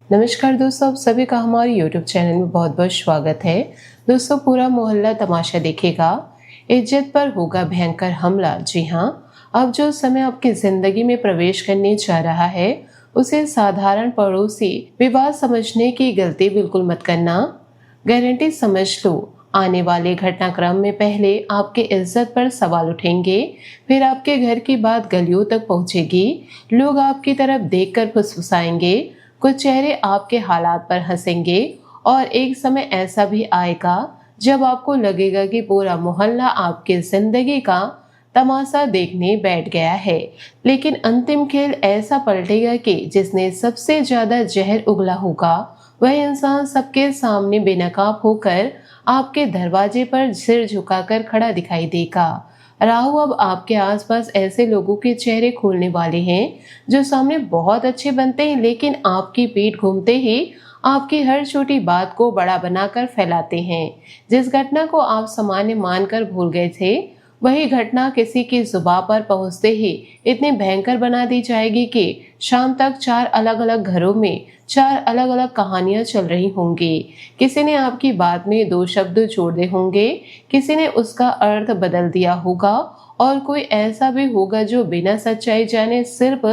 नमस्कार दोस्तों, आप सभी का हमारे YouTube चैनल में बहुत बहुत स्वागत है। दोस्तों, पूरा मोहल्ला तमाशा देखेगा, इज्जत पर होगा भयंकर हमला। जी हाँ, अब जो समय आपकी जिंदगी में प्रवेश करने जा रहा है, उसे साधारण पड़ोसी विवाद समझने की गलती बिल्कुल मत करना। गारंटी समझ लो, आने वाले घटनाक्रम में पहले आपकी इज्जत पर सवाल उठेंगे, फिर आपके घर की बात गलियों तक पहुंचेगी। लोग आपकी तरफ देखकर फुसफुसाएंगे, कुछ चेहरे आपके हालात पर हंसेंगे और एक समय ऐसा भी आएगा जब आपको लगेगा कि पूरा मोहल्ला आपकी जिंदगी का तमाशा देखने बैठ गया है। लेकिन अंतिम खेल ऐसा पलटेगा कि जिसने सबसे ज्यादा जहर उगला होगा, वह इंसान सबके सामने बेनकाब होकर आपके दरवाजे पर सिर झुकाकर खड़ा दिखाई देगा। राहु, अब आपके आसपास ऐसे लोगों के चेहरे खोलने वाले हैं जो सामने बहुत अच्छे बनते हैं, लेकिन आपकी पीठ घूमते ही आपकी हर छोटी बात को बड़ा बनाकर फैलाते हैं। जिस घटना को आप सामान्य मानकर भूल गए थे, वही घटना किसी की जुबान पर पहुंचते ही इतनी भयंकर बना दी जाएगी कि शाम तक 4 अलग अलग घरों में 4 अलग अलग कहानियां चल रही होंगी। किसी ने आपकी बात में 2 शब्द जोड़ दिए होंगे, किसी ने उसका अर्थ बदल दिया होगा और कोई ऐसा भी होगा जो बिना सच्चाई जाने सिर्फ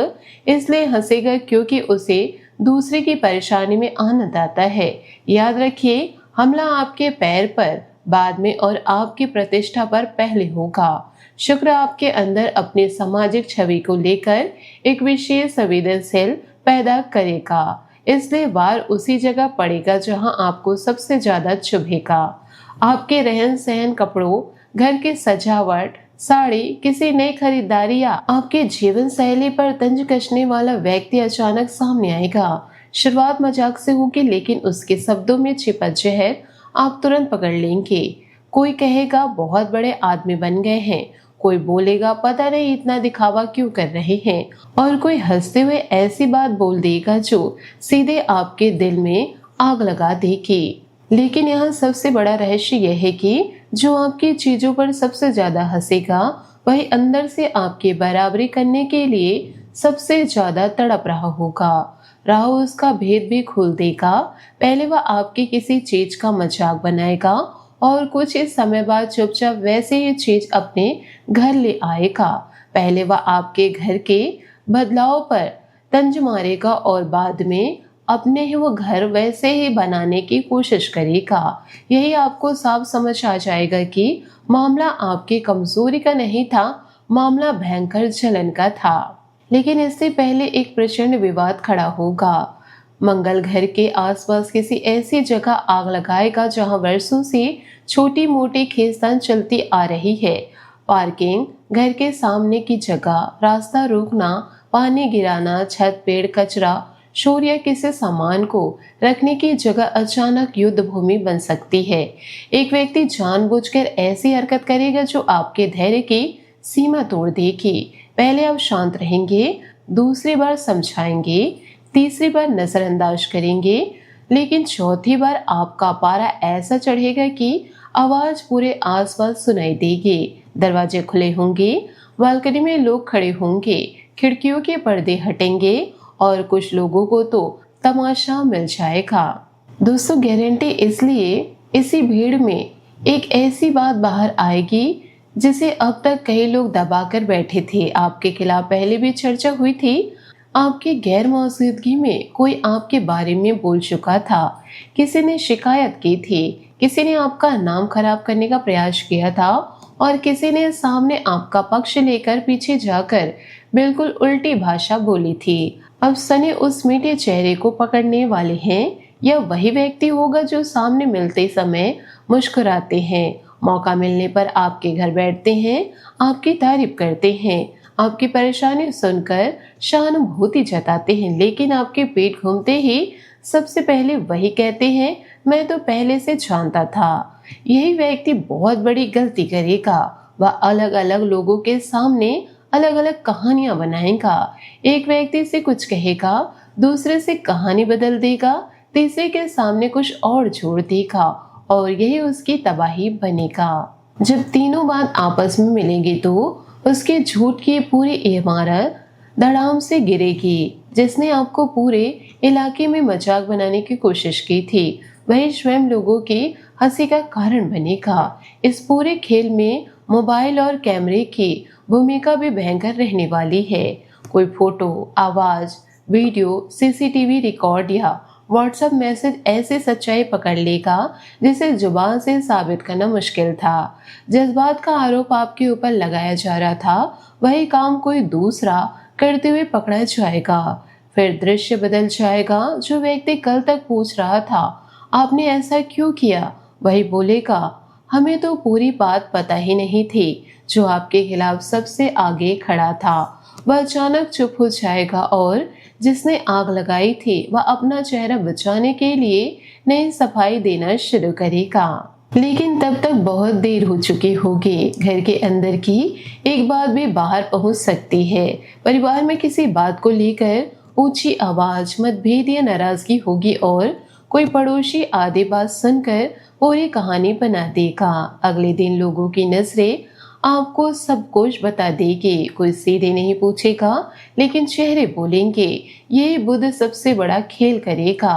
इसलिए हंसेगा क्योंकि उसे दूसरे की परेशानी में आनंद आता है। याद रखिए, हमला आपके पैर पर बाद में और आपकी प्रतिष्ठा पर पहले होगा। शुक्र आपके अंदर अपनी सामाजिक छवि को लेकर एक विशेष संवेदनशील पैदा करेगा, इसलिए वार उसी जगह पड़ेगा जहां आपको सबसे ज्यादा चुभेगा। आपके रहन सहन, कपड़ों, घर की सजावट, साड़ी, किसी नई खरीदारी या आपके जीवन शैली पर तंज कसने वाला व्यक्ति अचानक सामने आएगा। शुरुआत मजाक से होगी, लेकिन उसके शब्दों में छिपा जहर आप तुरंत पकड़ लेंगे। कोई कहेगा बहुत बड़े आदमी बन गए हैं, कोई बोलेगा पता नहीं इतना दिखावा क्यों कर रहे हैं, और कोई हंसते हुए ऐसी बात बोल देगा जो सीधे आपके दिल में आग लगा देगी। लेकिन यहाँ सबसे बड़ा रहस्य यह है कि जो आपकी चीजों पर सबसे ज्यादा हंसेगा, वही अंदर से आपकी बराबरी करने के लिए सबसे ज्यादा तड़प रहा होगा। राहु उसका भेद भी खोल देगा। पहले वह आपकी किसी चीज का मजाक बनाएगा और कुछ इस समय बाद चुपचाप वैसे ही चीज अपने घर ले आएगा। पहले वह आपके घर के बदलाव पर तंज मारेगा और बाद में अपने ही वो घर वैसे ही बनाने की कोशिश करेगा। यही आपको साफ समझ आ जाएगा कि मामला आपकी कमजोरी का नहीं था, मामला भयंकर जलन का था। लेकिन इससे पहले एक प्रचंड विवाद खड़ा होगा। मंगल घर के आसपास किसी ऐसी जगह आग लगाएगा जहां वर्षों से छोटी मोटी खींचतान चलती आ रही है। पार्किंग, घर के सामने की जगह, रास्ता रोकना, पानी गिराना, छत, पेड़, कचरा, शोर या किसी सामान को रखने की जगह अचानक युद्ध भूमि बन सकती है। एक व्यक्ति जानबूझकर ऐसी हरकत करेगा जो आपके धैर्य की सीमा तोड़ देगी। पहले आप शांत रहेंगे, दूसरी बार समझाएंगे, तीसरी बार नजरअंदाज करेंगे, लेकिन चौथी बार आपका पारा ऐसा चढ़ेगा कि आवाज पूरे आसपास सुनाई देगी। दरवाजे खुले होंगे, बालकनी में लोग खड़े होंगे, खिड़कियों के पर्दे हटेंगे और कुछ लोगों को तो तमाशा मिल जाएगा। दोस्तों, गारंटी इसलिए इसी भीड़ में एक ऐसी बात बाहर आएगी जिसे अब तक कई लोग दबाकर बैठे थे। आपके खिलाफ पहले भी चर्चा हुई थी, आपकी गैर मौजूदगी में कोई आपके बारे में बोल चुका था, किसी ने शिकायत की थी, किसी ने आपका नाम खराब करने का प्रयास किया था और किसी ने सामने आपका पक्ष लेकर पीछे जाकर बिल्कुल उल्टी भाषा बोली थी। अब सनी उस मीठे चेहरे को पकड़ने वाले हैं। यह वही व्यक्ति होगा जो सामने मिलते समय मुस्कुराते हैं, मौका मिलने पर आपके घर बैठते हैं, आपकी तारीफ करते हैं, आपकी परेशानी सुनकर सहानुभूति जताते हैं, लेकिन आपके पेट घूमते ही सबसे पहले वही कहते हैं, मैं तो पहले से जानता था। यही व्यक्ति बहुत बड़ी गलती करेगा। वह अलग अलग लोगों के सामने अलग अलग कहानियां बनाएगा। एक व्यक्ति से कुछ कहेगा, दूसरे से कहानी बदल देगा, तीसरे के सामने कुछ और जोड़ देगा और यही उसकी तबाही बनेगा। जब तीनों बात आपस में मिलेंगी तो उसके झूठ की पूरी इमारत धड़ाम से गिरेगी। जिसने आपको पूरे इलाके में मजाक बनाने की कोशिश की थी, वही स्वयं लोगों की हंसी का कारण बनेगा। इस पूरे खेल में मोबाइल और कैमरे की भूमिका भी भयंकर रहने वाली है। कोई फोटो, आवाज, वीडियो, सीसीटीवी रिकॉर्ड या व्हाट्सएप मैसेज ऐसे सच्चाई पकड़ लेगा जिसे जुबान से साबित करना मुश्किल था। जिस बात का आरोप आपके ऊपर लगाया जा रहा था, वही काम कोई दूसरा करते हुए पकड़ा जाएगा। फिर दृश्य बदल जाएगा। जो व्यक्ति कल तक पूछ रहा था आपने ऐसा क्यों किया, वही बोलेगा हमें तो पूरी बात पता ही नहीं थी। जो आपके खिलाफ सबसे आगे खड़ा था वह अचानक चुप हो जाएगा और जिसने आग लगाई थी वह अपना चेहरा बचाने के लिए नई सफाई देना शुरू करेगा। लेकिन तब तक बहुत देर हो चुकी होगी। घर के अंदर की एक बात भी बाहर पहुंच सकती है। परिवार में किसी बात को लेकर ऊंची आवाज, मतभेद या नाराजगी होगी और कोई पड़ोसी आधी बात सुनकर पूरी कहानी बना देगा। अगले दिन लोगों की नजरें आपको सब कुछ बता देगी। कोई सीधे नहीं पूछेगा, लेकिन चेहरे बोलेंगे। यही बुद्ध सबसे बड़ा खेल करेगा।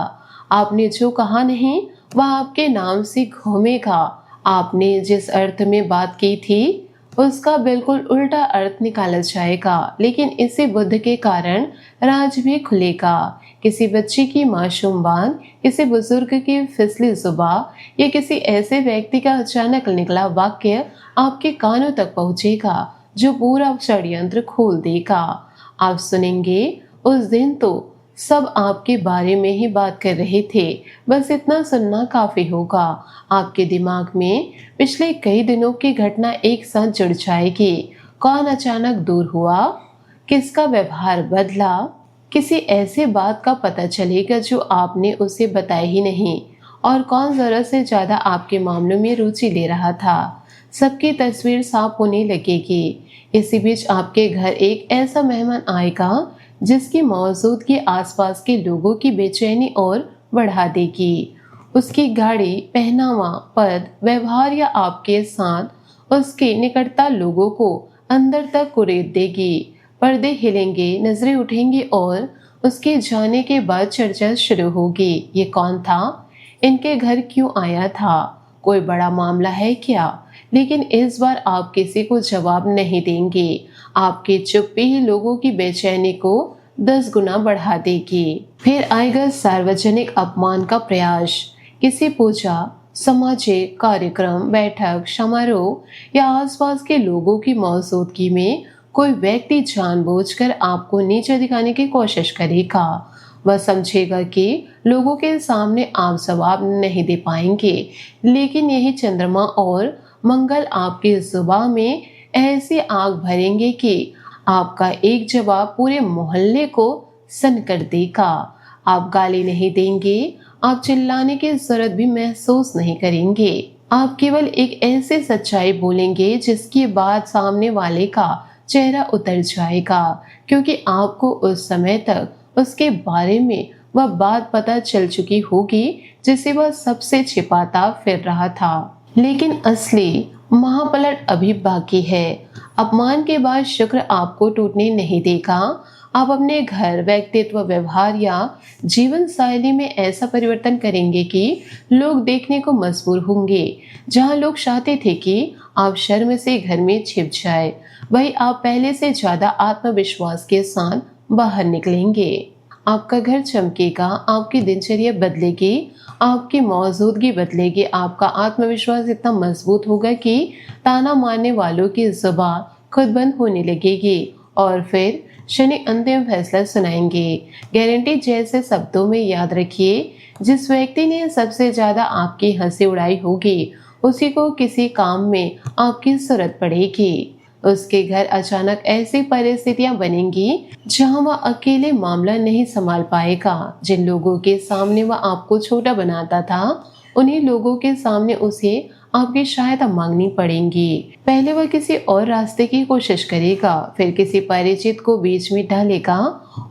आपने जो कहा नहीं वह आपके नाम से घूमेगा। आपने जिस अर्थ में बात की थी उसका बिल्कुल उल्टा अर्थ निकाला जाएगा। लेकिन इसी बुद्ध के कारण राज भी खुलेगा। किसी बच्चे की मासूम बात, किसी बुजुर्ग की फिसली जुबान या किसी ऐसे व्यक्ति का अचानक निकला वाक्य आपके कानों तक पहुंचेगा जो पूरा षड्यंत्र खोल देगा। आप सुनेंगे उस दिन तो सब आपके बारे में ही बात कर रहे थे, बस इतना सुनना काफी होगा। आपके दिमाग में पिछले कई दिनों की घटना एक साथ जुड़ जाएगी। कौन अचानक दूर हुआ, किसका व्यवहार बदला, किसी ऐसे बात का पता चलेगा जो आपने उसे बताया ही नहीं, और कौन जरूरत से ज्यादा आपके मामलों में रुचि ले रहा था। सबकी तस्वीर साफ होने लगेगी। इसी बीच आपके घर एक ऐसा मेहमान आएगा जिसकी मौजूदगी आसपास के लोगों की बेचैनी और बढ़ा देगी। उसकी गाड़ी, पहनावा, पद, व्यवहार या आपके साथ उसके निकटता लोगों को अंदर तक कुरेद देगी। पर्दे हिलेंगे, नजरें उठेंगी और उसके जाने के बाद चर्चा शुरू होगी। ये कौन था? इनके घर क्यों आया था? कोई बड़ा मामला है क्या? लेकिन इस बार आप किसी को जवाब नहीं देंगे। आपकी चुप्पी ही लोगों की बेचैनी को 10 गुना बढ़ा देगी। फिर आएगा सार्वजनिक अपमान का प्रयास। किसी पूजा, सामाजिक कार्यक्रम, बैठक, समारोह या आसपास के लोगों की मौजूदगी में कोई व्यक्ति जानबूझकर आपको नीचे दिखाने की कोशिश करेगा। वह समझेगा कि लोगों के सामने आप जवाब नहीं दे पाएंगे, लेकिन यही चंद्रमा और मंगल आपकी जुबान में ऐसी आग भरेंगे कि आपका एक जवाब पूरे मोहल्ले को सन कर देगा। आप गाली नहीं देंगे, आप चिल्लाने की जरूरत भी महसूस नहीं करेंगे। आप केवल एक ऐसी सच्चाई बोलेंगे जिसके बाद सामने वाले का चेहरा उतर जाएगा, क्योंकि आपको उस समय तक उसके बारे में वह बात पता चल चुकी होगी जिसे वह सबसे छिपाता फिर रहा था। लेकिन असली महापलट अभी बाकी है। अपमान के बाद शुक्र आपको टूटने नहीं देगा। आप अपने घर, व्यक्तित्व, व्यवहार या जीवन शैली में ऐसा परिवर्तन करेंगे कि लोग देखने को मजबूर होंगे। जहां लोग चाहते थे कि आप शर्म से घर में छिप जाए, वही आप पहले से ज्यादा आत्मविश्वास के साथ बाहर निकलेंगे। आपका घर चमकेगा, आपकी दिनचर्या बदलेगी, आपकी मौजूदगी बदलेगी। आपका आत्मविश्वास इतना मजबूत होगा कि ताना मारने वालों की जुबान खुद बंद होने लगेगी और फिर शनि अंतिम फैसला सुनाएंगे। गारंटी जैसे शब्दों में याद रखिए, जिस व्यक्ति ने सबसे ज्यादा आपकी हंसी उड़ाई होगी उसी को किसी काम में आपकी जरूरत पड़ेगी। उसके घर अचानक ऐसी परिस्थितियां बनेंगी जहां वह अकेले मामला नहीं संभाल पाएगा। जिन लोगों के सामने वह आपको छोटा बनाता था, उन्हीं लोगों के सामने उसे आपकी सहायता मांगनी पड़ेगी। पहले वह किसी और रास्ते की कोशिश करेगा, फिर किसी परिचित को बीच में डालेगा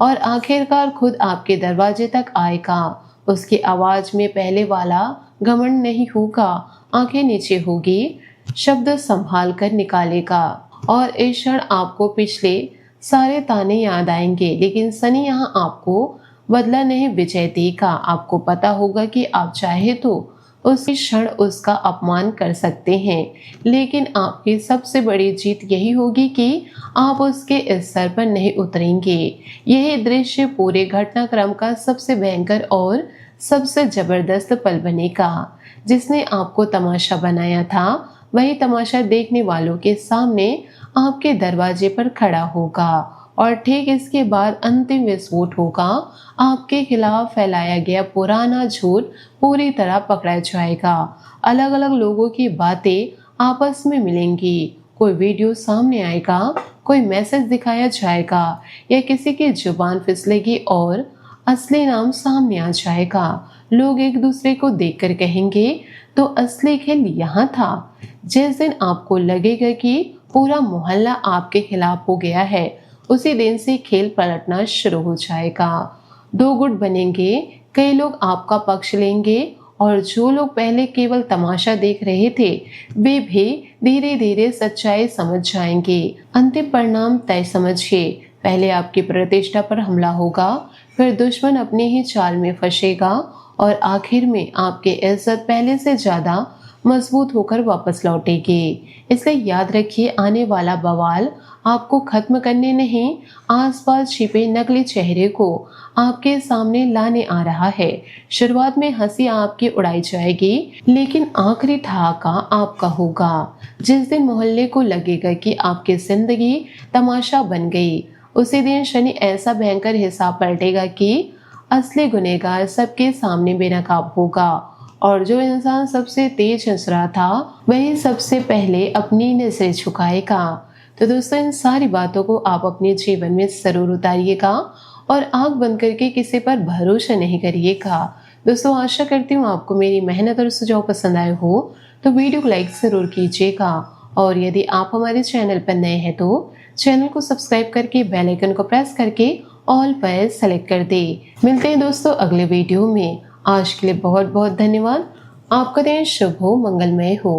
और आखिरकार खुद आपके दरवाजे तक आएगा। उसकी आवाज में पहले वाला घमंड नहीं होगा, आंखें नीचे होगी, शब्द संभाल कर निकालेगा और इस क्षण आपको पिछले सारे ताने याद आएंगे, लेकिन शनि यहाँ आपको बदला नहीं विजय देगा। आपको पता होगा कि आप चाहे तो उसी क्षण उसका अपमान कर सकते हैं, लेकिन आपकी सबसे बड़ी जीत यही होगी कि आप उसके स्तर पर नहीं उतरेंगे। यही दृश्य पूरे घटनाक्रम का सबसे भयंकर और सबसे जबरदस्त पल बनेगा। जिसने आपको तमाशा बनाया था, वही तमाशा देखने वालों के सामने आपके दरवाजे पर खड़ा होगा और ठीक इसके बाद अंतिम विस्फोट होगा। आपके खिलाफ फैलाया गया पुराना झूठ पूरी तरह पकड़ा जाएगा। अलग अलग लोगों की बातें आपस में मिलेंगी, कोई वीडियो सामने आएगा, कोई मैसेज दिखाया जाएगा या किसी की जुबान फिसलेगी और असली नाम सामने आ जाएगा। लोग एक दूसरे को देखकर कहेंगे, तो असली खेल यहाँ था। जिस दिन आपको लगेगा कि पूरा मोहल्ला आपके खिलाफ हो गया है, उसी दिन से खेल पलटना शुरू हो जाएगा। दो गुट बनेंगे, कई लोग आपका पक्ष लेंगे और जो लोग पहले केवल तमाशा देख रहे थे, वे भी धीरे धीरे सच्चाई समझ जाएंगे। अंतिम परिणाम तय समझिए, पहले आपकी प्रतिष्ठा पर हमला होगा, फिर दुश्मन अपने ही चाल में फंसेगा और आखिर में आपकी इज्जत पहले से ज्यादा मजबूत होकर वापस लौटेगी। इसलिए याद रखिए, आने वाला बवाल आपको खत्म करने नहीं, आसपास छिपे नकली चेहरे को आपके सामने लाने आ रहा है। शुरुआत में हंसी आपकी उड़ाई जाएगी, लेकिन आखिरी ठहाका आपका होगा। जिस दिन मोहल्ले को लगेगा कि आपकी जिंदगी तमाशा बन गई, उसी दिन शनि ऐसा भयंकर हिसाब पलटेगा कि असली गुनहगार सबके सामने बेनकाब होगा और जो इंसान सबसे तेज हंस रहा था, वही सबसे पहले अपनी नजरें झुकाएगा। तो दोस्तों, इन सारी बातों को आप अपने जीवन में जरूर उतारिएगा और आंख बंद करके किसी पर भरोसा नहीं करिएगा। दोस्तों, आशा करती हूँ आपको मेरी मेहनत और सुझाव पसंद आए हो, तो वीडियो को लाइक जरूर कीजिएगा और यदि आप हमारे चैनल पर नए हैं तो चैनल को सब्सक्राइब करके बेल आइकन को प्रेस करके ऑल पर सेलेक्ट कर दे। मिलते हैं दोस्तों अगले वीडियो में। आज के लिए बहुत बहुत धन्यवाद। आपका दिन शुभ हो, मंगलमय हो।